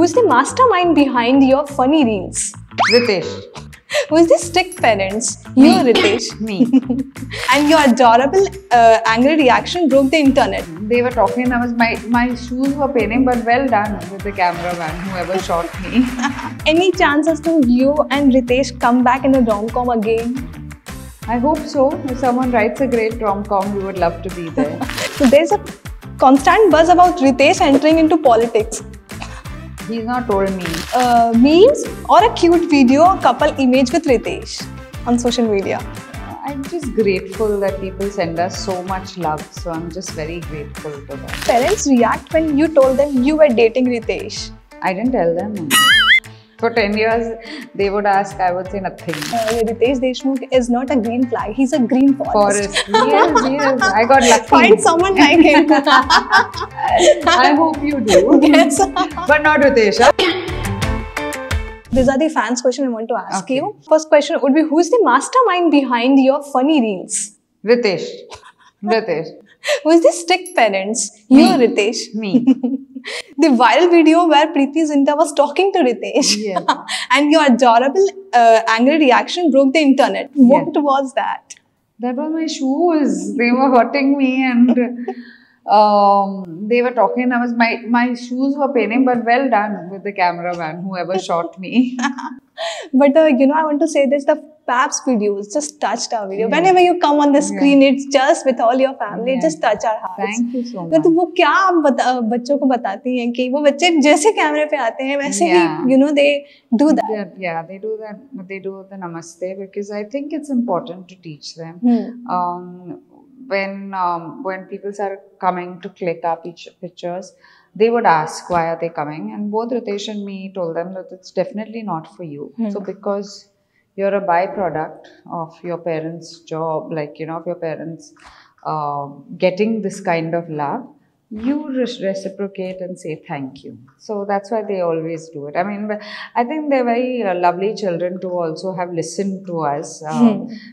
Who's the mastermind behind your funny reels? Ritesh. Who's the strict parents? You, Ritesh. Me. And your adorable angry reaction broke the internet. They were talking, my shoes were paining, but well done with the cameraman, whoever shot me. Any chances to you and Ritesh come back in a rom-com again? I hope so. If someone writes a great rom-com, we would love to be there. So there's a constant buzz about Ritesh entering into politics. He's not told me. Memes or a cute video or couple image with Ritesh on social media. I'm just grateful that people send us so much love. So I'm just very grateful to them. Parents react when you told them you were dating Ritesh. I didn't tell them. For 10 years, they would ask, I would say nothing. Ritesh Deshmukh is not a green flag, he's a green forest. Yes. I got lucky. Find someone like him. I hope you do. Yes. But not Ritesh. These are the fans' question I want to ask Okay. you. First question would be, who's the mastermind behind your funny reels? Ritesh. Who's the strict parents? You, Ritesh. Me. The viral video where Preeti Zinta was talking to Ritesh. Yes. And your adorable angry reaction broke the internet. What was that? That was my shoes. They were hurting me and they were talking. My shoes were paining, but well done with the cameraman, whoever shot me. But I want to say this, the Paps videos just touched our video. Whenever you come on the screen, it's just with all your family, it just touch our hearts. Thank you so much. तो वो क्या आप बच्चों को बताती हैं कि वो बच्चे जैसे कैमरे पे आते हैं वैसे ही they do that. Yeah, they do that. They do the namaste because I think it's important to teach them. When people are coming to click our pictures, they would ask why are they coming, and both Ritesh and me told them that it's definitely not for you. So because you're a byproduct of your parents' job, of your parents getting this kind of love, you reciprocate and say thank you. So that's why they always do it. I mean, I think they're very lovely children to also have listened to us.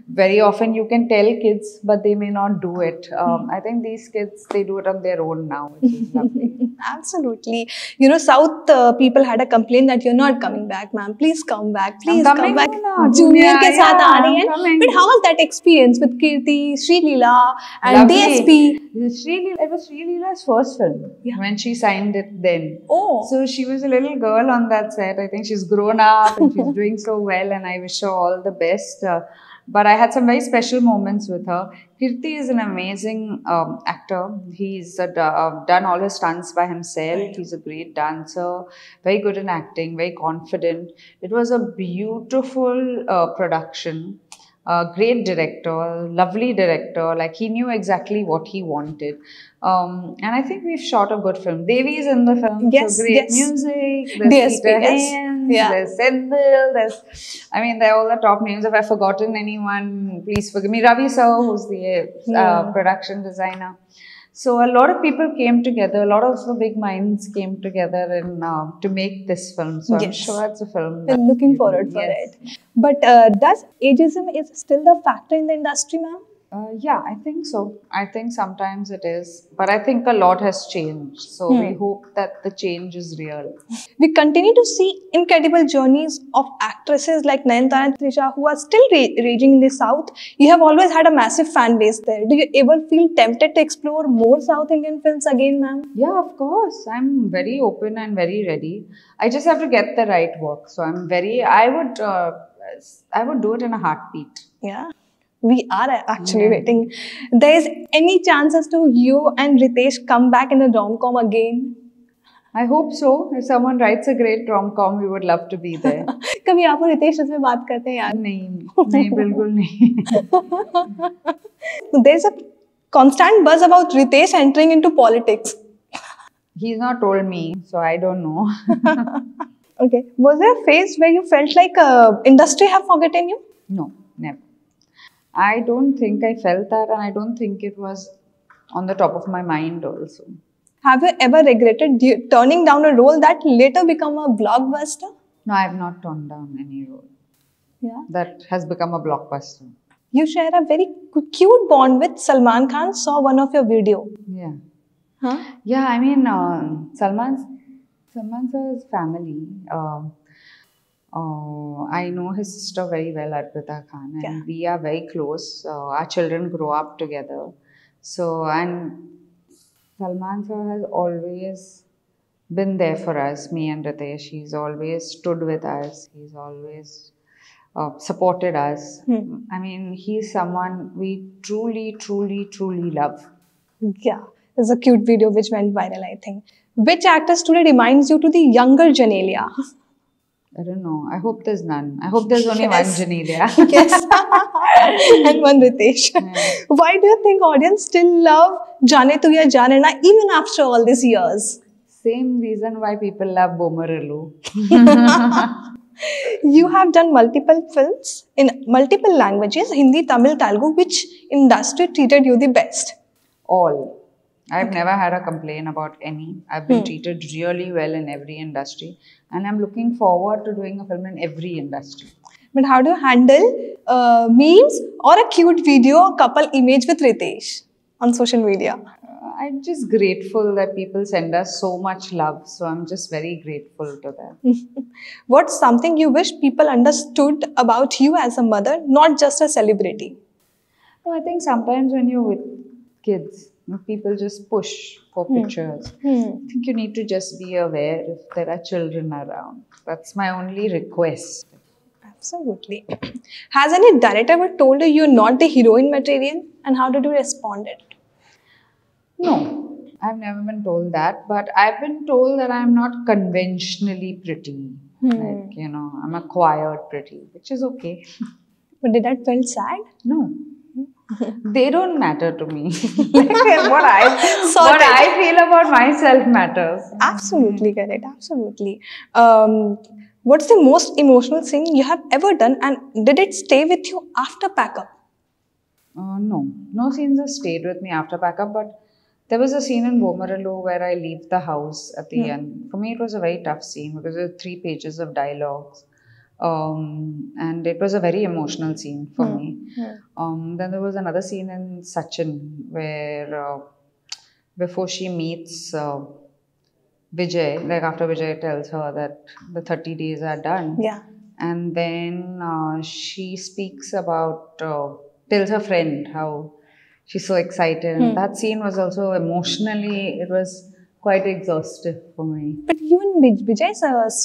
Very often you can tell kids, but they may not do it. I think these kids, they do it on their own now, which is lovely. Absolutely. South people had a complaint that you're not coming back, ma'am. Please come back. Please come back. Junior ke saath aa rahi hain. But how was that experience with Kirti, Sri Leela and DSP? It was Sri Leela's first film when she signed it then. Oh. So she was a little girl on that set. I think she's grown up and she's doing so well, and I wish her all the best. But I had some very special moments with her. Kirti is an amazing actor. He's done all his stunts by himself. He's a great dancer, very good in acting, very confident. It was a beautiful production. Great director, lovely director. Like, he knew exactly what he wanted. And I think we've shot a good film. Devi is in the film. Yes, so great music. There's Peter Haynes, there's Senthil, they're all the top names. If I've forgotten anyone, please forgive me. Ravi sir, who's the production designer. So a lot of people came together, a lot of the big minds came together to make this film. So I'm sure it's a film. We're looking forward for it. But does ageism is still the factor in the industry, ma'am? Yeah, I think so. I think sometimes it is. But I think a lot has changed. So we hope that the change is real. We continue to see incredible journeys of actresses like Nayanthara and Trisha who are still raging in the South. You have always had a massive fan base there. Do you ever feel tempted to explore more South Indian films again, ma'am? Yeah, of course. I'm very open and very ready. I just have to get the right work. So I would do it in a heartbeat. Yeah. We are actually waiting. There is any chances to you and Ritesh come back in a rom-com again? I hope so. If someone writes a great rom-com, we would love to be there. कभी आप और रितेश इसमें बात करते हैं यार? नहीं, बिल्कुल नहीं. There's a constant buzz about Ritesh entering into politics. He's not told me, so I don't know. Okay. Was there a phase where you felt like industry have forgotten you? No, never. I don't think I felt that, and I don't think it was on the top of my mind also. Have you ever regretted turning down a role that later become a blockbuster? No, I have not turned down any role. Yeah. That has become a blockbuster. You share a very cute bond with Salman Khan. Saw one of your video. Yeah. Huh? Yeah, Salman's Salman sir's family. I know his sister very well, Arpita Khan, and Yeah. we are very close. Our children grow up together. So, and Salman sir has always been there for us, me and Ritesh. He's always stood with us. He's always supported us. I mean, he's someone we truly, truly, truly love. Yeah, there's a cute video which went viral, I think. Which actress today reminds you to the younger Janelia? I don't know. I hope there's none. I hope there's only one Yes. Janelia. Yes. And one Ritesh. Why do you think audience still love Jaane Tu Ya Jaane Na even after all these years? Same reason why people love Bomaralu. You have done multiple films in multiple languages, Hindi, Tamil, Telugu. Which industry treated you the best? All. I've never had a complaint about any. I've been treated really well in every industry, and I'm looking forward to doing a film in every industry. But how do you handle memes or a cute video couple image with Ritesh on social media? I'm just grateful that people send us so much love, so I'm just very grateful to them. What's something you wish people understood about you as a mother, not just a celebrity? No, I think sometimes when you're with kids, people just push for pictures. I think you need to just be aware if there are children around. That's my only request. Absolutely. Has any director ever told you you're not the heroine material, and how did you respond it? No, I've never been told that, but I've been told that I'm not conventionally pretty. Like, I'm a quiet pretty, which is okay. But did that feel sad? No. They don't matter to me. what I feel about myself matters. Absolutely correct. Absolutely. What's the most emotional thing you have ever done, and did it stay with you after pack-up? No scenes have stayed with me after pack-up, but there was a scene in Bomaralu where I leave the house at the end. For me, it was a very tough scene because there were 3 pages of dialogues. And it was a very emotional scene for me. Then there was another scene in Sachin where before she meets Vijay, like after Vijay tells her that the 30 days are done. Yeah. And then she speaks about, tells her friend how she's so excited. And that scene was also emotionally, it was quite exhaustive for me. But you and Vijay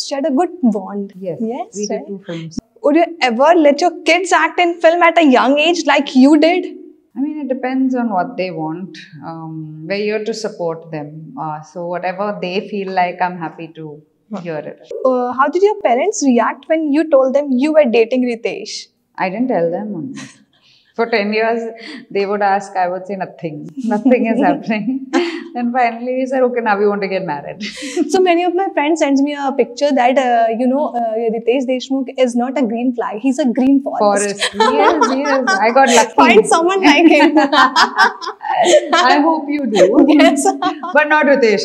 shared a good bond. Yes, we did 2 films. Would you ever let your kids act in film at a young age like you did? I mean, it depends on what they want. We're here to support them. So whatever they feel like, I'm happy to hear it. How did your parents react when you told them you were dating Ritesh? I didn't tell them. For 10 years, they would ask, I would say nothing. Nothing is happening. Then finally, he said, okay, now we want to get married. So many of my friends sends me a picture that, Ritesh Deshmukh is not a green flag. He's a green forest. Yes. I got lucky. Find someone like him. I hope you do. Yes. But not Ritesh.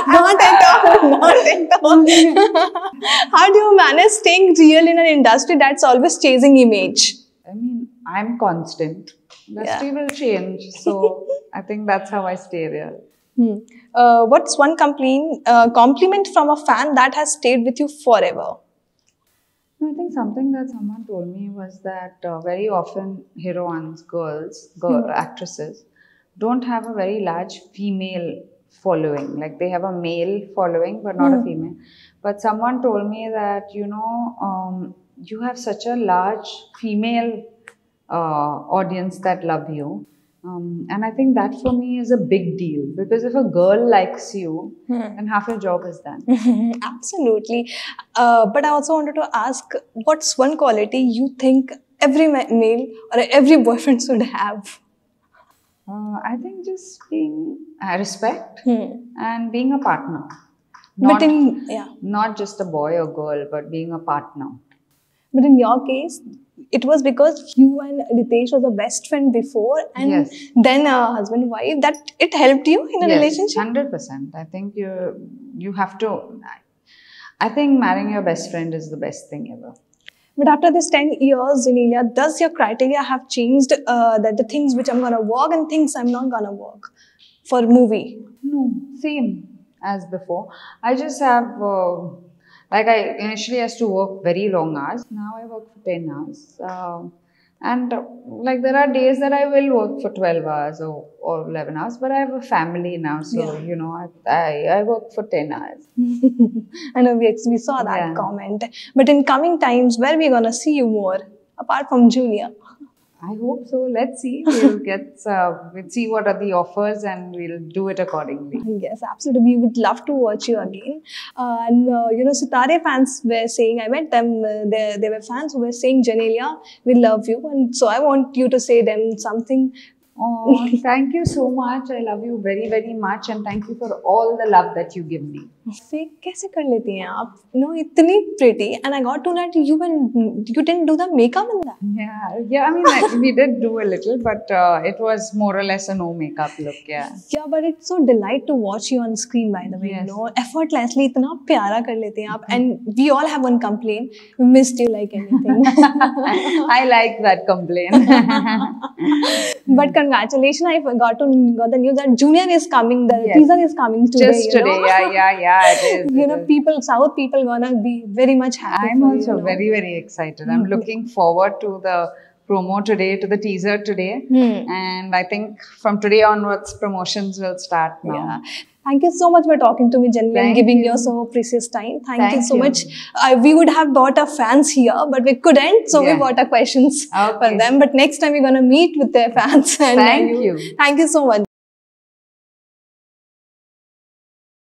Not at all. How do you manage staying real in an industry that's always chasing image? I mean, I'm constant. Industry will change. So I think that's how I stay real. What's one compliment from a fan that has stayed with you forever? I think something that someone told me was that very often heroines, actresses, don't have a very large female following. Like they have a male following, but not a female. But someone told me that, you have such a large female audience that love you. And I think that for me is a big deal because if a girl likes you, then half your job is done. Absolutely. But I also wanted to ask, what's one quality you think every male or every boyfriend should have? I think just being respect and being a partner. Not just a boy or girl, but being a partner. But in your case, it was because you and Ritesh was a best friend before and then a husband-wife, that it helped you in a relationship? 100%. I think you have to, I think marrying your best friend is the best thing ever. But after this 10 years, Janelia, does your criteria have changed that the things which I'm going to work and things I'm not going to work for movie? No, same. as before. I just have, like, I initially used to work very long hours. Now I work for 10 hours. And like, there are days that I will work for 12 hours or 11 hours, but I have a family now. So, Yeah. you know, I work for 10 hours. I know we saw that Yeah. comment. But in coming times, where we gonna see you more apart from Junior? I hope so. Let's see. We'll get, we'll see what are the offers and we'll do it accordingly. Yes, absolutely. We would love to watch you again. And you know, Sitare fans were saying, I met them. They were fans who were saying, Janelia, we love you, and so I want you to say them something. Oh, thank you so much. I love you very, very much, and thank you for all the love that you give me. से कैसे कर लेती हैं आप? You know, इतनी pretty, and I got to know that you didn't do the makeup in that. Yeah. I mean, like, we did do a little, but it was more or less a no makeup look. Yeah. Yeah, but it's so delight to watch you on screen. By the way, Yes. you know, effortlessly, इतना प्यारा कर लेते हैं आप. And we all have one complaint: we missed you like anything. I like that complaint. But congratulations! I got the news that Junior is coming. The Yes. teaser is coming today. Just you today. know? Yeah. It is. You it know, is. South people gonna be very much happy. I'm for also you know? very, very excited. I'm looking forward to the promo today, to the teaser today. And I think from today onwards, promotions will start now. Yeah. Thank you so much for talking to me, Janvi, and Thank giving you. your so precious time. Thank you Thank so you. much. We would have brought our fans here, but we couldn't, so we Yeah. brought our questions for Okay. them. But next time we're gonna meet with their fans. And Thank you. Thank you so much.